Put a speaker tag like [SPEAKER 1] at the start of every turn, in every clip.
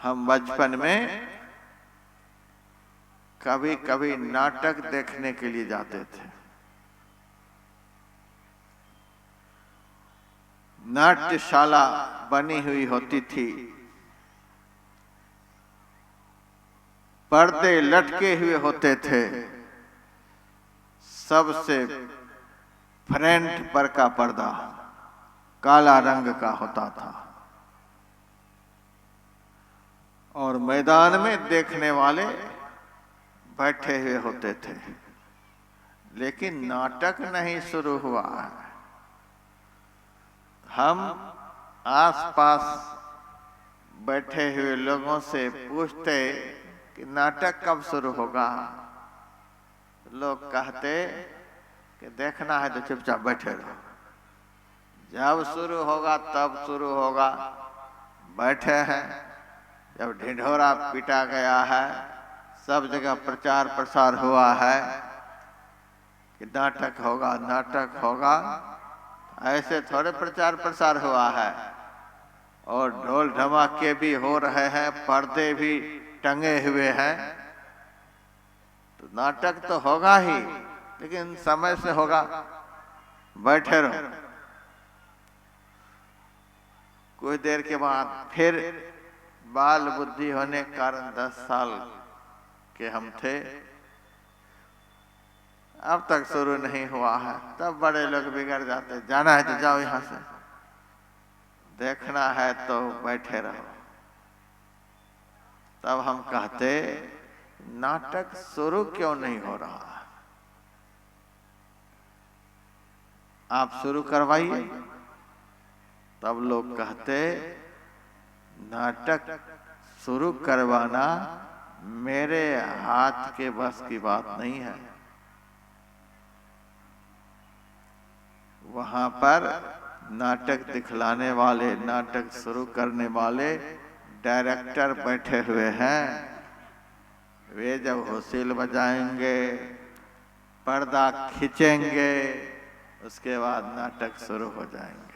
[SPEAKER 1] हम बचपन में कभी कभी नाटक देखने के लिए जाते थे। नाट्यशाला बनी हुई होती थी, पर्दे लटके हुए होते थे, सबसे फ्रंट पर का पर्दा काला रंग का होता था और मैदान में देखने वाले बैठे हुए होते थे। लेकिन नाटक नहीं शुरू हुआ है। हम आसपास बैठे हुए लोगों से पूछते कि नाटक कब शुरू होगा। लोग कहते कि देखना है तो चुपचाप बैठे रहो, जब शुरू होगा तब शुरू होगा। बैठे हैं। जब ढिढोरा पीटा गया है, सब जगह प्रचार प्रसार हुआ है कि नाटक होगा नाटक होगा, ऐसे थोड़े प्रचार प्रसार हुआ है। और ढोल धमाके भी हो रहे हैं, पर्दे भी टंगे हुए हैं, तो नाटक तो होगा ही, लेकिन समय से होगा। बैठे रहो। कुछ देर के बाद फिर बाल बुद्धि होने के कारण 10 साल के हम थे, अब तक शुरू नहीं हुआ है। तब बड़े लोग बिगड़ जाते, जाना है तो जाओ यहां से, देखना है तो बैठे रहो। तब हम कहते नाटक शुरू क्यों नहीं हो रहा, आप शुरू करवाइए। तब लोग कहते नाटक शुरू करवाना मेरे हाथ के बस की बात नहीं है। वहां पर नाटक दिखलाने वाले, नाटक शुरू करने वाले डायरेक्टर बैठे हुए हैं। वे जब हुसिल बजाएंगे, पर्दा खींचेंगे, उसके बाद नाटक शुरू हो जाएंगे।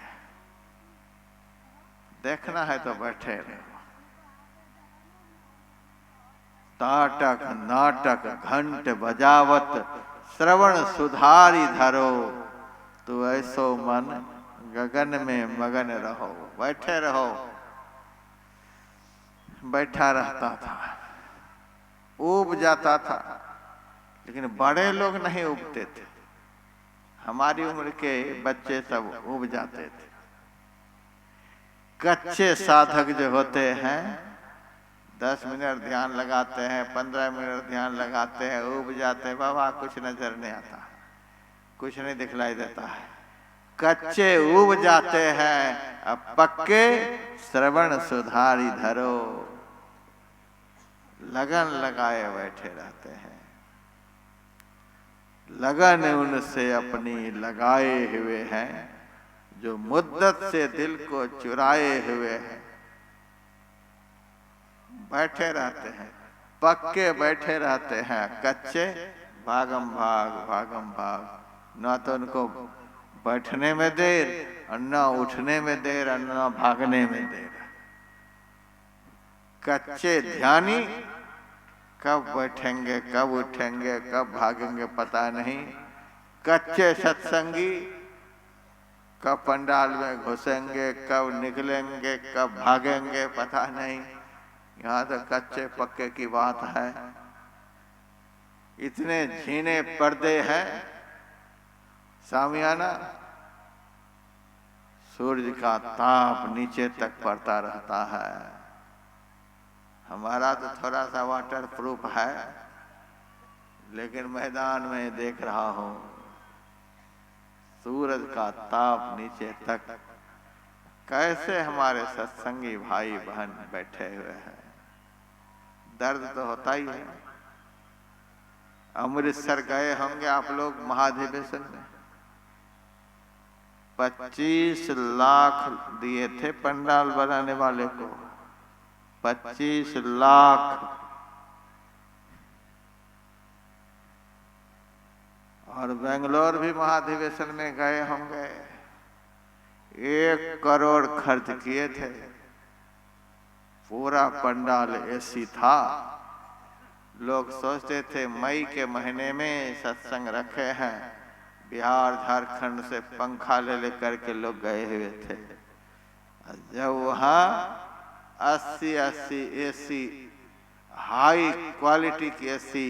[SPEAKER 1] देखना है तो बैठे रहो। ताटक नाटक घंट बजावत, श्रवण सुधारी धरो, तू ऐसो मन गगन में मगन रहो। बैठे रहो। बैठा रहता था, ऊब जाता था, लेकिन बड़े लोग नहीं ऊबते थे। हमारी उम्र के बच्चे सब ऊब जाते थे। कच्चे साधक जो होते हैं 10 मिनट ध्यान लगाते हैं, 15 मिनट ध्यान लगाते हैं, ऊब जाते हैं, बाबा कुछ नजर नहीं आता, कुछ नहीं दिखलाई देता है। कच्चे ऊब जाते हैं, अब पक्के श्रवण सुधारी धरो, लगन लगाए बैठे रहते हैं। लगन उनसे अपनी लगाए हुए हैं, जो मुद्दत से दिल को चुराए हुए हैं। बैठे रहते हैं, पक्के बैठे रहते हैं, कच्चे भागम भाग भागम भाग। ना तो उनको बैठने में देर, और न उठने में देर, और न भागने में देर। कच्चे ध्यानी कब बैठेंगे, कब उठेंगे, कब भागेंगे पता नहीं। कच्चे सत्संगी कब पंडाल में घुसेंगे, कब निकलेंगे, कब भागेंगे पता नहीं। यहाँ तो कच्चे पक्के की बात है। इतने झीने पर्दे हैं, सामियाना, सूर्य का ताप नीचे तक पड़ता रहता है। हमारा तो थोड़ा सा वाटर प्रूफ है, लेकिन मैदान में देख रहा हूं सूरज का ताप नीचे तक। कैसे हमारे सत्संगी भाई बहन बैठे हुए हैं। दर्द तो होता ही है। अमृतसर गए होंगे आप लोग महाधिवेशन में, 25 लाख दिए थे पंडाल बनाने वाले को, 25 लाख। और बेंगलोर भी महाधिवेशन में गए होंगे, 1 करोड़ खर्च किए थे। पूरा पंडाल एसी था। लोग सोचते थे मई के महीने में सत्संग रखे हैं, बिहार झारखंड से पंखा ले लेकर के लोग गए हुए थे। जब वहाँ 80 एसी, हाई क्वालिटी की एसी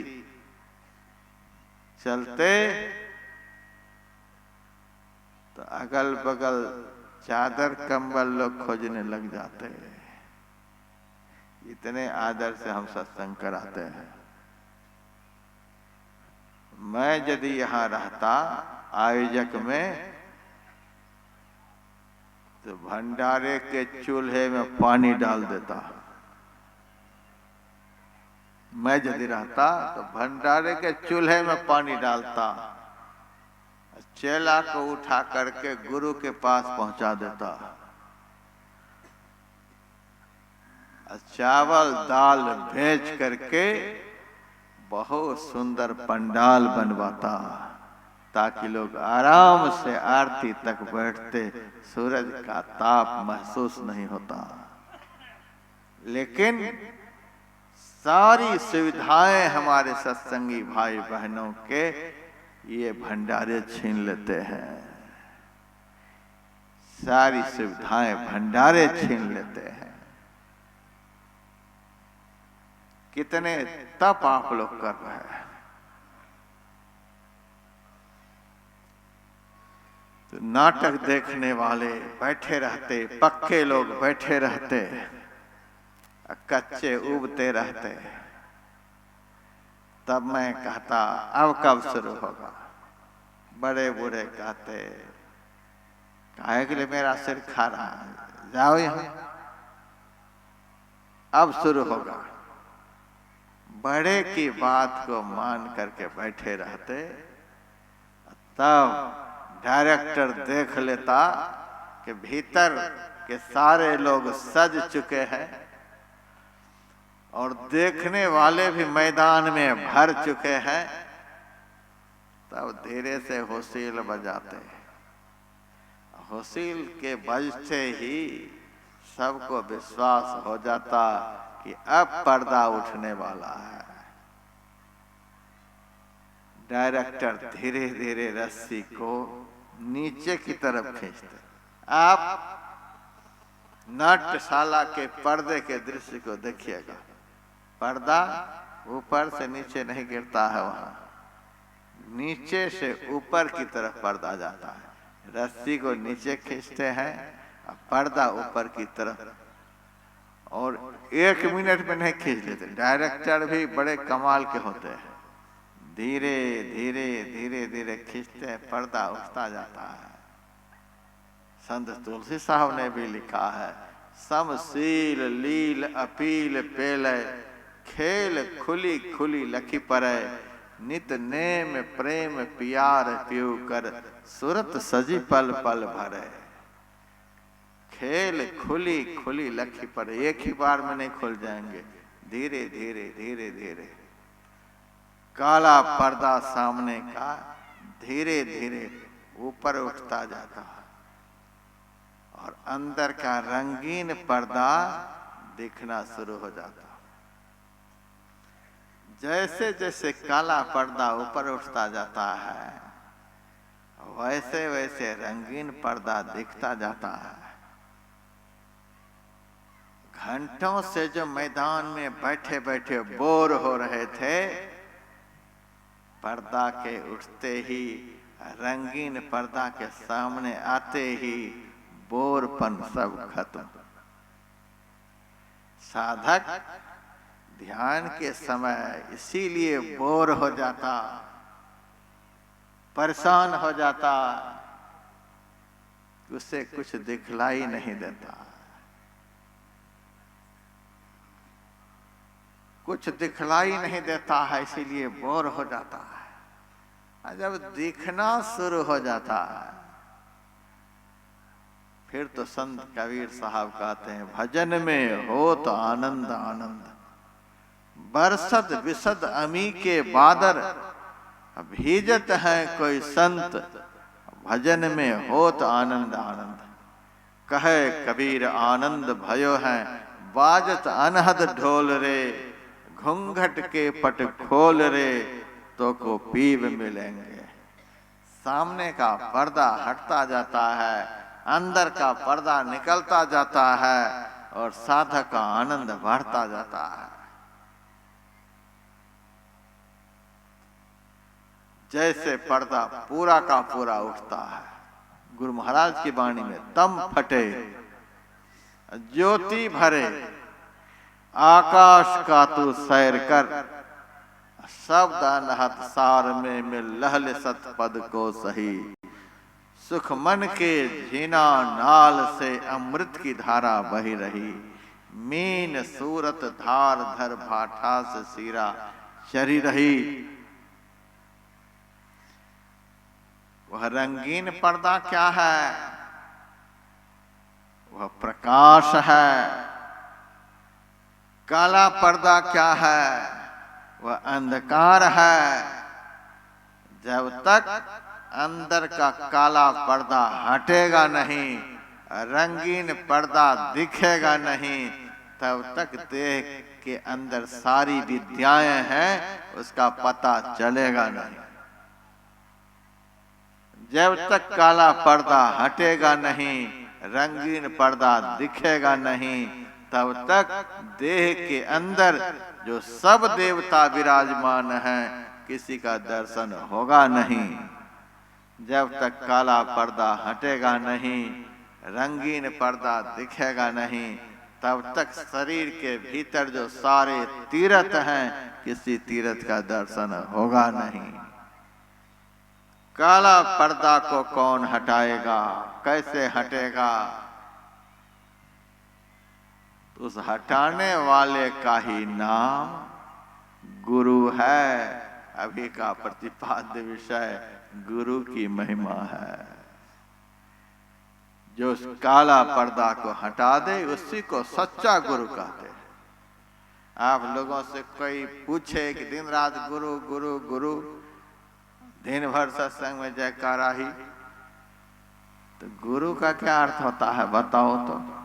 [SPEAKER 1] चलते तो अगल बगल चादर कंबल लोग खोजने लग जाते। इतने आदर से हम सत्संग कराते हैं। मैं यदि यहाँ रहता आयोजक में तो भंडारे के चूल्हे में पानी डाल देता। मैं यदि रहता तो भंडारे के चूल्हे में पानी डालता, चेला को उठा करके गुरु के पास पहुंचा देता, चावल दाल भेज करके बहुत सुंदर पंडाल बनवाता, ताकि लोग आराम से आरती तक बैठते, सूरज का ताप महसूस नहीं होता। लेकिन सारी सुविधाएं हमारे सत्संगी भाई बहनों के ये भंडारे छीन लेते हैं। सारी सुविधाएं भंडारे छीन लेते हैं। कितने तप आप लोग कर रहे हैं। तो नाटक देखने वाले बैठे रहते, पक्के लोग बैठे रहते, कच्चे उबते रहते। तब मैं कहता अब कब शुरू होगा। बड़े बूढ़े कहते काहे के लिए मेरा सिर खा रहा है, जाओ यहाँ, अब शुरू होगा। बड़े की बात को मान करके बैठे रहते। तब डायरेक्टर देख लेता कि भीतर के सारे लोग सज चुके हैं और देखने वाले भी मैदान में भर चुके हैं। तब धीरे से हुसील बजाते। हुसील के बजते ही सबको विश्वास हो जाता कि अब पर्दा उठने वाला है। डायरेक्टर धीरे धीरे रस्सी को नीचे की तरफ खींचते। आप नाट्यशाला के पर्दे के दृश्य को देखिएगा। पर्दा ऊपर से नीचे नहीं गिरता है, वहां नीचे से ऊपर की तरफ पर्दा जाता है। रस्सी को नीचे खींचते हैं और पर्दा ऊपर की तरफ, और 1 मिनट में नहीं खींच लेते। डायरेक्टर भी बड़े कमाल के होते हैं। धीरे धीरे धीरे धीरे खींचते हैं, पर्दा उठता जाता है। संत तुलसी साहब ने भी लिखा है, समशील लील अपील पेले, खेल खुली खुली लखी परे, नित नेम प्रेम प्यार पियू कर, सुरत सजी पल पल भरे। खेल खुली खुली लखी परे, एक ही बार में नहीं खुल जाएंगे, धीरे धीरे धीरे धीरे। काला पर्दा सामने का धीरे धीरे ऊपर उठता जाता और अंदर का रंगीन पर्दा दिखना शुरू हो जाता। जैसे जैसे काला पर्दा ऊपर उठता जाता है, वैसे वैसे रंगीन पर्दा दिखता जाता है। घंटों से जो मैदान में बैठे बैठे बोर हो रहे थे, पर्दा के उठते ही, रंगीन पर्दा के सामने आते ही बोरपन सब खत्म। साधक ध्यान के समय इसीलिए बोर हो जाता, परेशान हो जाता, उसे कुछ दिखलाई नहीं देता। कुछ दिखलाई नहीं देता है, इसीलिए बोर हो जाता है। और जब दिखना शुरू हो जाता है, फिर तो संत कबीर साहब कहते हैं, भजन में हो तो आनंद आनंद, बरसत विसद अमी के बादर, भीजत है कोई संत, भजन में हो तो आनंद आनंद। कहे कबीर आनंद भयो है, बाजत अनहद ढोल रे, घूंघट के पट खोल रे, तो को पीव मिलेंगे। सामने का पर्दा हटता जाता है, अंदर का पर्दा निकलता जाता है और साधक का आनंद बढ़ता जाता है। जैसे पर्दा पूरा का पूरा उठता है। गुरु महाराज की वाणी में तम फटे ज्योति भरे, आकाश का तू सैर कर, शब्द अनहत सार में मिल लहल सत पद को सही। सुख मन के झीना नाल से अमृत की धारा बही रही, मीन सूरत धार धर भाठा से सीरा चरी रही। वह रंगीन पर्दा क्या है? वह प्रकाश है। काला पर्दा क्या है? वह अंधकार है। जब तक अंदर का काला पर्दा हटेगा नहीं, रंगीन पर्दा दिखेगा नहीं, तब तक देह के अंदर सारी विद्याएं हैं उसका पता चलेगा नहीं। जब तक काला पर्दा हटेगा नहीं, रंगीन पर्दा दिखेगा नहीं, तब तक देह के अंदर जो सब देवता विराजमान हैं किसी का दर्शन होगा नहीं। जब तक काला पर्दा हटेगा नहीं, रंगीन पर्दा दिखेगा नहीं, तब तक शरीर के भीतर जो सारे तीर्थ हैं किसी तीर्थ का दर्शन होगा नहीं। काला पर्दा को कौन हटाएगा? कैसे हटेगा? तो उस हटाने वाले का ही नाम गुरु है। अभी का प्रतिपाद्य विषय गुरु की महिमा है। जो उस काला पर्दा को हटा दे उसी को सच्चा गुरु कहते हैं। आप लोगों से कोई पूछे कि दिन रात गुरु गुरु गुरु, दिन भर सत्संग में जयकारा ही, तो गुरु का क्या अर्थ होता है बताओ तो?